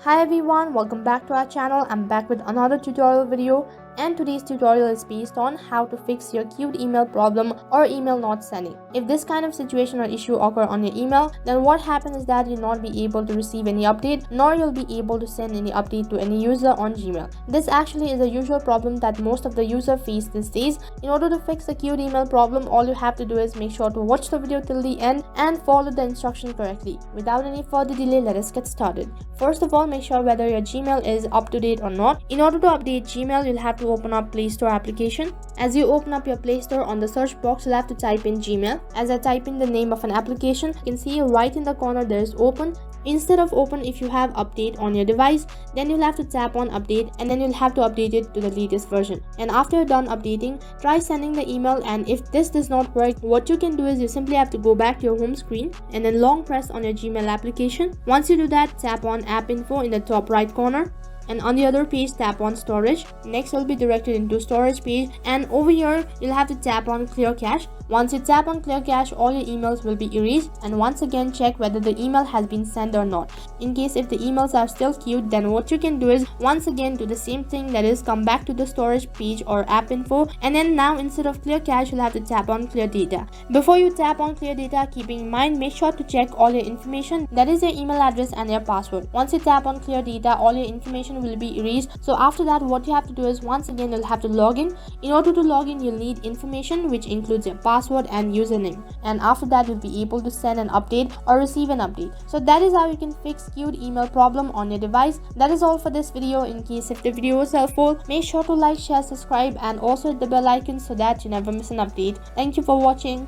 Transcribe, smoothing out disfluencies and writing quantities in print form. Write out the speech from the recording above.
Hi everyone, welcome back to our channel. I'm back with another tutorial video, and today's tutorial is based on how to fix your queued email problem or email not sending. If this kind of situation or issue occur on your email, then what happens is that you'll not be able to receive any update, nor you'll be able to send any update to any user on Gmail. This actually is a usual problem that most of the users face these days. In order to fix the queued email problem, all you have to do is make sure to watch the video till the end and follow the instruction correctly. Without any further delay, let us get started. First of all, make sure whether your Gmail is up to date or not. In order to update Gmail, you'll have to open up Play Store application. As you open up your Play Store, on the search box you'll have to type in Gmail. As I type in the name of an application, you can see right in the corner there is open. Instead of open, if you have update on your device, then you'll have to tap on update, and then you'll have to update it to the latest version. And after you're done updating, try sending the email, and if this does not work, what you can do is you simply have to go back to your home screen and then long press on your Gmail application. Once you do that, tap on app info in the top right corner, and on the other page tap on storage. Next you'll be directed into storage page, and over here you'll have to tap on clear cache. Once you tap on clear cache, all your emails will be erased, and once again check whether the email has been sent or not. In case if the emails are still queued, then what you can do is once again do the same thing, that is come back to the storage page or app info, and then now instead of clear cache you'll have to tap on clear data. Before you tap on clear data, keeping in mind, make sure to check all your information, that is your email address and your password. Once you tap on clear data, all your information will be erased. So after that, what you have to do is once again you'll have to log in. In order to log in, you'll need information which includes your password and username, and after that you'll be able to send an update or receive an update. So that is how you can fix queued email problem on your device. That is all for this video. In case if the video was helpful, make sure to like, share, subscribe, and also hit the bell icon so that you never miss an update. Thank you for watching.